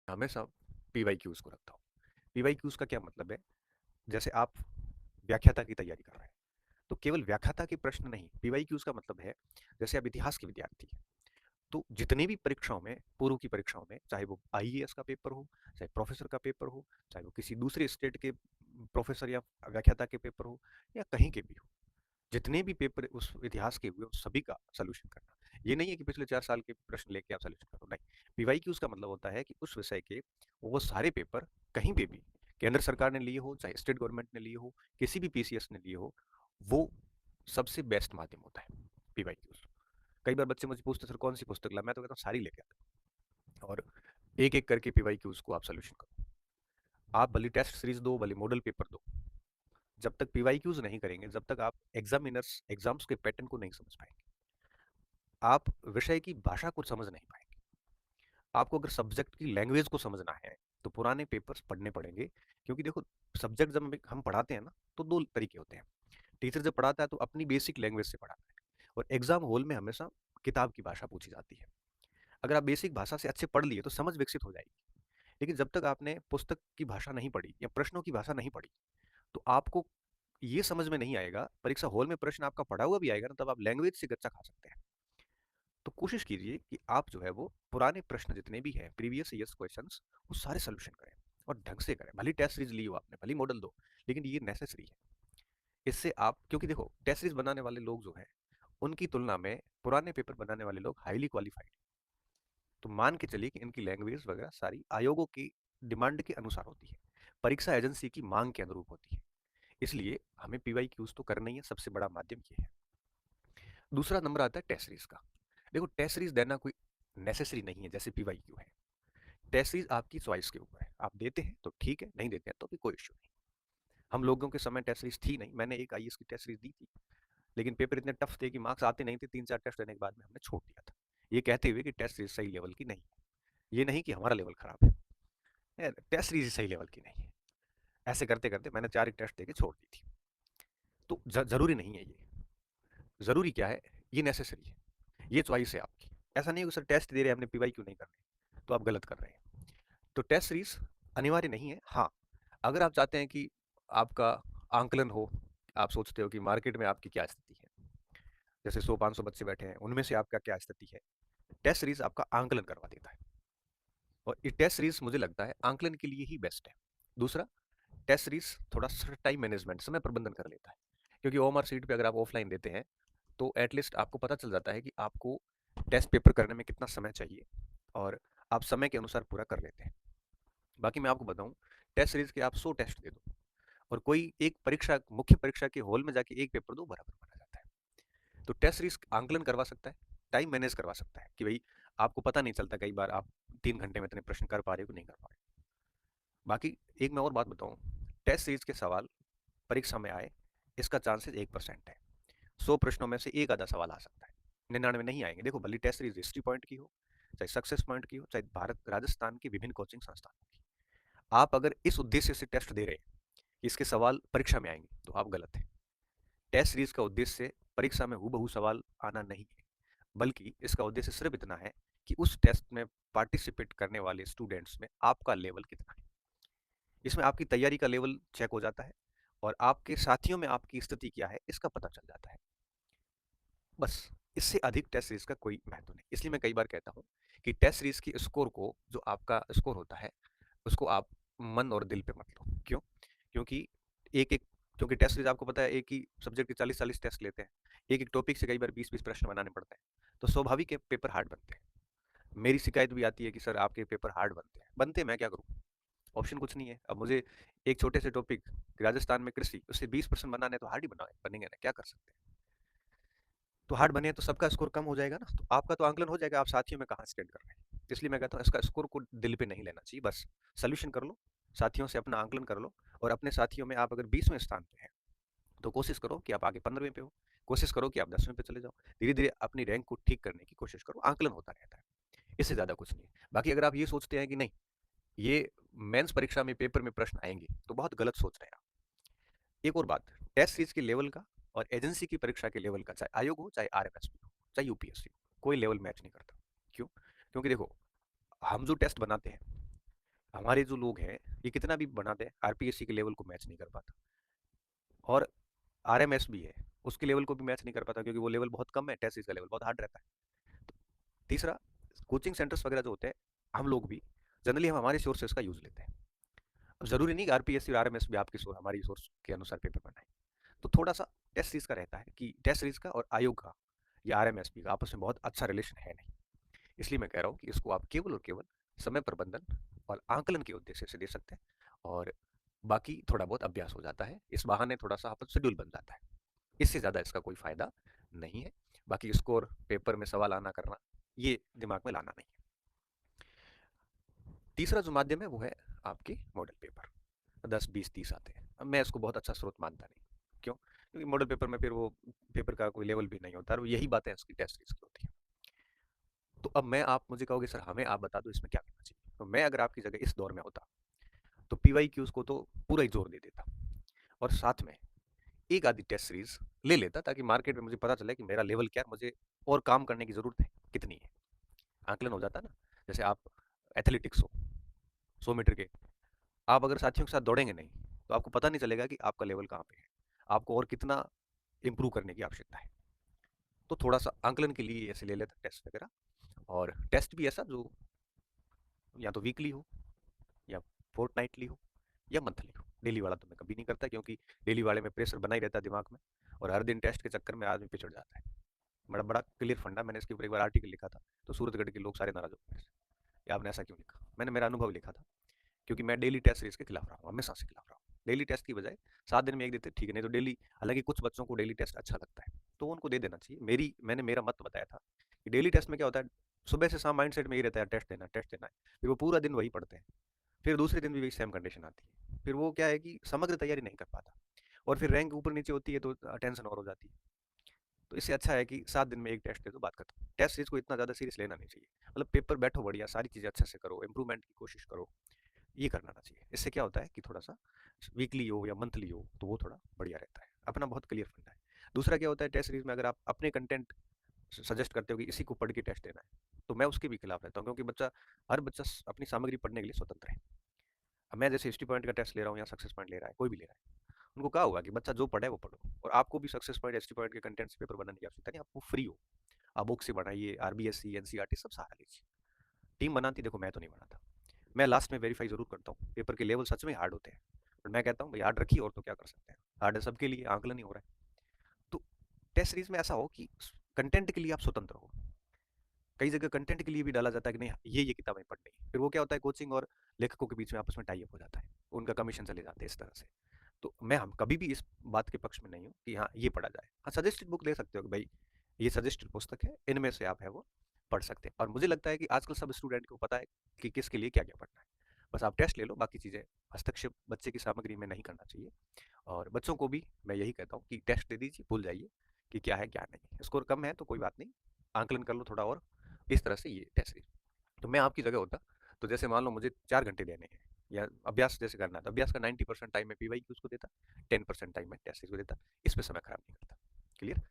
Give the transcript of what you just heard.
हमेशा पीवाईक्यूज को रखता हूँ। पीवाईक्यूज का क्या मतलब है? जैसे आप व्याख्याता की तैयारी कर रहे हैं, तो केवल व्याख्याता के प्रश्न नहीं, पीवाईक्यूज का मतलब है जैसे आप इतिहास के विद्यार्थी हैं, तो जितने भी परीक्षाओं में, पूर्व की परीक्षाओं में, चाहे वो आईएएस का पेपर हो, चाहे प्रोफेसर का पेपर हो, चाहे वो किसी दूसरे स्टेट के प्रोफेसर या व्याख्याता के पेपर हो, या कहीं के भी हो, जितने भी पेपर उस इतिहास के हुए उस सभी का सोल्यूशन करना। ये नहीं है कि पिछले 4 साल के प्रश्न लेके आप सोल्यूशन करो, नहीं। पीवाईक्यूज का मतलब होता है कि उस विषय के वो सारे पेपर कहीं पे भी, केंद्र सरकार ने लिए हो चाहे स्टेट गवर्नमेंट ने लिए हो, किसी भी पीसीएस ने लिए हो, वो सबसे बेस्ट माध्यम होता है पीवाईक्यूज। कई बार बच्चे मुझे पूछते सर कौन सी पुस्तक ला, मैं तो कहता हूँ सारी लेके आता हूँ, और एक एक करके पीवाईक्यूज को आप सोल्यूशन करो। आप भले टेस्ट सीरीज दो, भले मॉडल पेपर दो, जब तक पीवाईक्यूज नहीं करेंगे, जब तक आप एग्जामिनर्स एग्जाम्स के पैटर्न को नहीं समझ पाएंगे, आप विषय की भाषा को समझ नहीं पाएंगे। आपको अगर सब्जेक्ट की लैंग्वेज को समझना है तो पुराने पेपर्स पढ़ने पड़ेंगे, क्योंकि देखो, सब्जेक्ट जब हम पढ़ाते हैं ना, तो दो तरीके होते हैं। टीचर जब पढ़ाता है तो अपनी बेसिक लैंग्वेज से पढ़ाता है, और एग्जाम हॉल में हमेशा किताब की भाषा पूछी जाती है। अगर आप बेसिक भाषा से अच्छे पढ़ लिए तो समझ विकसित हो जाएगी, लेकिन जब तक आपने पुस्तक की भाषा नहीं पढ़ी या प्रश्नों की भाषा नहीं पढ़ी, तो आपको ये समझ में नहीं आएगा। परीक्षा हॉल में प्रश्न आपका पढ़ा हुआ भी आएगा ना, तब आप लैंग्वेज से गच्चा खा सकते हैं। तो कोशिश कीजिए कि आप जो है वो पुराने प्रश्न जितने भी हैं, प्रीवियस ईयर्स क्वेश्चंस, वो सारे सोल्यूशन करें और ढंग से करें। भली टेस्ट सीरीज ली हो आपने, भली मॉडल दो, लेकिन ये नेसेसरी है। इससे आप, क्योंकि देखो टेस्ट सीरीज बनाने वाले लोग जो हैं, उनकी तुलना में पुराने पेपर बनाने वाले लोग हाईली क्वालिफाइड। तो मान के चलिए कि इनकी लैंग्वेज वगैरह सारी आयोगों की डिमांड के अनुसार होती है, परीक्षा एजेंसी की मांग के अनुरूप होती है। इसलिए हमें पीवाई क्यूज तो करना ही है, सबसे बड़ा माध्यम ये है। दूसरा नंबर आता है टेस्ट सीरीज का। देखो, टेस्ट सीरीज देना कोई नेसेसरी नहीं है जैसे पीवाई क्यू है। टेस्ट सीरीज आपकी चॉइस के ऊपर है, आप देते हैं तो ठीक है, नहीं देते हैं तो भी कोई इश्यू नहीं। हम लोगों के समय टेस्ट सीरीज थी नहीं, मैंने एक आईएएस की टेस्ट सीरीज दी थी, लेकिन पेपर इतने टफ थे कि मार्क्स आते नहीं थे, 3-4 टेस्ट देने के बाद में हमने छोड़ दिया था, ये कहते हुए कि टेस्ट सीरीज सही लेवल की नहीं है। ये नहीं कि हमारा लेवल खराब है, टेस्ट सीरीज सही लेवल की नहीं है। ऐसे करते करते मैंने 4 एक टेस्ट देके छोड़ दी थी। तो जरूरी नहीं है ये। जरूरी क्या है? ये नेसेसरी है, ये चॉइस है आपकी। ऐसा नहीं है कि सर टेस्ट दे रहे हैं हमने पीवाई क्यों नहीं करने, तो आप गलत कर रहे हैं। तो टेस्ट सीरीज अनिवार्य नहीं है। हाँ, अगर आप चाहते हैं कि आपका आंकलन हो, आप सोचते हो कि मार्केट में आपकी क्या स्थिति है, जैसे 100-500 बच्चे बैठे हैं, उनमें से आपका क्या स्थिति है, टेस्ट सीरीज आपका आंकलन करवा देता है। और ये टेस्ट सीरीज मुझे लगता है आंकलन के लिए ही बेस्ट है। दूसरा, टेस्ट सीरीज थोड़ा टाइम मैनेजमेंट, समय प्रबंधन कर लेता है, क्योंकि ओएमआर सीट पे अगर आप ऑफलाइन देते हैं तो एटलीस्ट आपको पता चल जाता है कि आपको टेस्ट पेपर करने में कितना समय चाहिए, और आप समय के अनुसार पूरा कर लेते हैं। बाकी मैं आपको बताऊं, टेस्ट सीरीज के आप 100 टेस्ट दे दो और कोई एक परीक्षा, मुख्य परीक्षा के हॉल में जाके एक पेपर दो, बराबर माना जाता है। तो टेस्ट सीरीज आंकलन करवा सकता है, टाइम मैनेज करवा सकता है कि भाई आपको पता नहीं चलता कई बार आप 3 घंटे में इतने प्रश्न कर पा रहे हो कि नहीं कर पा रहे हो। बाकी एक मैं और बात बताऊं, टेस्ट सीरीज के सवाल परीक्षा में आए, इसका चांसेस 1% है। 100 प्रश्नों में से एक आधा सवाल आ सकता है, 99 नहीं आएंगे। देखो, भली टेस्ट सीरीज हिस्ट्री पॉइंट की हो, चाहे सक्सेस पॉइंट की हो, चाहे भारत राजस्थान की विभिन्न कोचिंग संस्थानों की, आप अगर इस उद्देश्य से टेस्ट दे रहे हैं कि इसके सवाल परीक्षा में आएंगे, तो आप गलत हैं। टेस्ट सीरीज का उद्देश्य परीक्षा में हूबहू सवाल आना नहीं है, बल्कि इसका उद्देश्य सिर्फ इतना है कि उस टेस्ट में पार्टिसिपेट करने वाले स्टूडेंट्स में आपका लेवल कितना है। इसमें आपकी तैयारी का लेवल चेक हो जाता है, और आपके साथियों में आपकी स्थिति क्या है इसका पता चल जाता है। बस, इससे अधिक टेस्ट सीरीज का कोई महत्व नहीं। इसलिए मैं कई बार कहता हूँ कि टेस्ट सीरीज की स्कोर को, जो आपका स्कोर होता है, उसको आप मन और दिल पे मत लो। क्यों? क्योंकि एक एक क्योंकि टेस्ट सीरीज आपको पता है एक ही सब्जेक्ट के 40-40 टेस्ट लेते हैं, एक एक टॉपिक से कई बार 20-20 प्रश्न बनाने पड़ते हैं, तो स्वाभाविक है पेपर हार्ड बनते हैं। मेरी शिकायत भी आती है कि सर आपके पेपर हार्ड बनते हैं। बनते, मैं क्या करूँ, ऑप्शन कुछ नहीं है। अब मुझे एक छोटे से टॉपिक, राजस्थान में कृषि, उससे 20 प्रश्न बनाने, तो हार्ड ही बनेंगे ना, क्या कर सकते हैं। तो हार्ड बने तो सबका स्कोर कम हो जाएगा ना, तो आपका तो आंकलन हो जाएगा, आप साथियों में कहाँ स्टैंड कर रहे हैं। इसलिए मैं कहता हूँ इसका स्कोर को दिल पे नहीं लेना चाहिए, बस सोल्यूशन कर लो, साथियों से अपना आंकलन कर लो, और अपने साथियों में आप अगर 20वें स्थान पे हैं, तो कोशिश करो कि आप आगे 15वें पे हो, कोशिश करो कि आप 10वें पे चले जाओ। धीरे धीरे अपनी रैंक को ठीक करने की कोशिश करो, आंकलन होता रहता है, इससे ज्यादा कुछ नहीं है। बाकी अगर आप ये सोचते हैं कि नहीं, ये मेंस परीक्षा में पेपर में प्रश्न आएंगे, तो बहुत गलत सोच रहे हैं आप। एक और बात, टेस्ट सीरीज के लेवल का और एजेंसी की परीक्षा के लेवल का, चाहे आयोग हो, चाहे आरएमएसपी हो, चाहे यूपीएससी हो, कोई लेवल मैच नहीं करता। क्यों? क्योंकि देखो, हम जो टेस्ट बनाते हैं हमारे जो लोग हैं, ये कितना भी बना दें, आरपीएससी के लेवल को मैच नहीं कर पाता। और आरएमएस भी है, उसके लेवल को भी मैच नहीं कर पाता, क्योंकि वो लेवल बहुत कम है, टेस्ट सीरीज का लेवल बहुत हार्ड रहता है। तीसरा, कोचिंग सेंटर्स वगैरह जो होते हैं, हम लोग भी जनरली हम हमारे सोर्सेज का यूज लेते हैं। अब जरूरी नहीं कि आरपीएससी और आरएमएस भी आपकी सोर्स हमारी सोर्स के अनुसार पेपर बनाए। तो थोड़ा सा टेस्ट सीरीज का रहता है कि टेस्ट सीरीज का और आयोग का या आरएमएसपी का आपस में बहुत अच्छा रिलेशन है नहीं। इसलिए मैं कह रहा हूँ कि इसको आप केवल और केवल समय प्रबंधन और आंकलन के उद्देश्य से दे सकते हैं, और बाकी थोड़ा बहुत अभ्यास हो जाता है, इस बहाने थोड़ा सा आपका शेड्यूल बन जाता है। इससे ज़्यादा इसका कोई फायदा नहीं है। बाकी स्कोर पेपर में सवाल आना करना, ये दिमाग में लाना नहीं है। तीसरा जो माध्यम है वो है आपके मॉडल पेपर, 10, 20, 30 आते हैं। अब मैं इसको बहुत अच्छा स्रोत मानता नहीं। क्यों? क्योंकि मॉडल पेपर में फिर वो पेपर का कोई लेवल भी नहीं होता, और यही बातें इसकी टेस्ट सीरीज की होती है। तो अब मैं, आप मुझे कहोगे सर हमें आप बता दो इसमें क्या करना चाहिए, तो मैं अगर आपकी जगह इस दौर में होता तो पीवाई क्यूज को तो पूरा ही जोर दे देता, और साथ में एक आधी टेस्ट सीरीज ले लेता, ताकि मार्केट में मुझे पता चले कि मेरा लेवल क्या है, मुझे और काम करने की जरूरत है कितनी है। आंकलन हो जाता ना। जैसे आप एथलेटिक्स हो, 100 मीटर के, आप अगर साथियों के साथ दौड़ेंगे नहीं, तो आपको पता नहीं चलेगा कि आपका लेवल कहाँ पे है, आपको और कितना इंप्रूव करने की आवश्यकता है। तो थोड़ा सा आंकलन के लिए ऐसे ले लेता टेस्ट वगैरह, और टेस्ट भी ऐसा जो या तो वीकली हो, या फोर्टनाइटली हो, या मंथली हो। डेली वाला तो मैं कभी नहीं करता, क्योंकि डेली वाले में प्रेशर बना ही रहता है दिमाग में, और हर दिन टेस्ट के चक्कर में आदमी पिछड़ जाता है। बड़ा बड़ा क्लियर फंडा, मैंने इसके ऊपर एक बार आर्टिकल लिखा था, तो सूरतगढ़ के लोग सारे नाराज हो गए कि आपने ऐसा क्यों लिखा। मैंने मेरा अनुभव लिखा था, क्योंकि मैं डेली टेस्ट सीरीज के खिलाफ रहा हूँ, हमेशा से खिलाफ रहा हूँ। डेली टेस्ट की बजाय 7 दिन में एक देते ठीक है, नहीं तो डेली, हालांकि कुछ बच्चों को डेली टेस्ट अच्छा लगता है, तो उनको दे देना चाहिए। मैंने मेरा मत बताया था कि डेली टेस्ट में क्या होता है, सुबह से शाम माइंडसेट में ही रहता है टेस्ट देना, टेस्ट देना है। फिर वो पूरा दिन वही पढ़ते हैं, फिर दूसरे दिन भी वही सेम कंडीशन आती है, फिर वो क्या है कि समग्र तैयारी नहीं कर पाता, और फिर रैंक ऊपर नीचे होती है, तो टेंशन और हो जाती है। तो इससे अच्छा है कि 7 दिन में एक टेस्ट दे दो, बात खत्म। टेस्ट सीरीज को इतना ज़्यादा सीरियस लेना नहीं चाहिए, मतलब पेपर बैठो बढ़िया, सारी चीज़ें अच्छे से करो, इंप्रूवमेंट की कोशिश करो, ये करना ना चाहिए। इससे क्या होता है कि थोड़ा सा वीकली हो या मंथली हो, तो वो थोड़ा बढ़िया रहता है, अपना बहुत क्लियर फंडा है। दूसरा क्या होता है, टेस्ट सीरीज में अगर आप अपने कंटेंट सजेस्ट करते हो कि इसी को पढ़ के टेस्ट देना है, तो मैं उसके भी खिलाफ रहता हूँ, क्योंकि हर बच्चा अपनी सामग्री पढ़ने के लिए स्वतंत्र है। अब मैं जैसे हिस्ट्री पॉइंट का टेस्ट ले रहा हूँ, या सक्सेस पॉइंट ले रहा है, कोई भी ले रहा है, उनको कहा होगा कि बच्चा जो पढ़े वो पढ़ो, और आपको भी सक्सेस पॉइंट, हिस्ट्री पॉइंट के कंटेंट से पेपर बनाने की आवश्यकता नहीं, आपको फ्री हो, आप बुक से बनाइए, आरबीएससी, एनसीईआरटी सब सहारा लीजिए। टीम बनाती, देखो मैं तो नहीं बनाता, मैं लास्ट में वेरीफाई जरूर करता हूँ, पेपर के लेवल सच में हार्ड होते हैं, पर मैं कहता हूँ भाई हार्ड रखिए, और तो क्या कर सकते हैं, हार्ड है सबके लिए, आंकलन ही हो रहा है। तो टेस्ट सीरीज में ऐसा हो कि कंटेंट के लिए आप स्वतंत्र हो। कई जगह कंटेंट के लिए भी डाला जाता है कि नहीं ये किताबें पढ़नी है, फिर वो क्या होता है, कोचिंग और लेखकों के बीच में आपस में टाई अप हो जाता है, उनका कमीशन चले जाते हैं इस तरह से। तो मैं हम कभी भी इस बात के पक्ष में नहीं हूँ कि हाँ ये पढ़ा जाए। हाँ, सजेस्टेड बुक ले सकते हो कि भाई ये सजेस्टेड पुस्तक है, इनमें से आप है वो पढ़ सकते हैं, और मुझे लगता है कि आजकल सब स्टूडेंट को पता है कि किसके लिए क्या क्या पढ़ना है। बस आप टेस्ट ले लो, बाकी चीज़ें हस्तक्षेप बच्चे की सामग्री में नहीं करना चाहिए। और बच्चों को भी मैं यही कहता हूँ कि टेस्ट दे दीजिए, भूल जाइए कि क्या है क्या नहीं, स्कोर कम है तो कोई बात नहीं, आंकलन कर लो थोड़ा और, इस तरह से ये टेस्ट सीरीज। तो मैं आपकी जगह होता, तो जैसे मान लो मुझे 4 घंटे देने हैं, या अभ्यास जैसे करना है, तो अभ्यास का 90% टाइम मैं पीवाई की उसको देता, 10% टाइम मैं टेस्ट सीरीज को देता, इस पे समय खराब नहीं करता। क्लियर?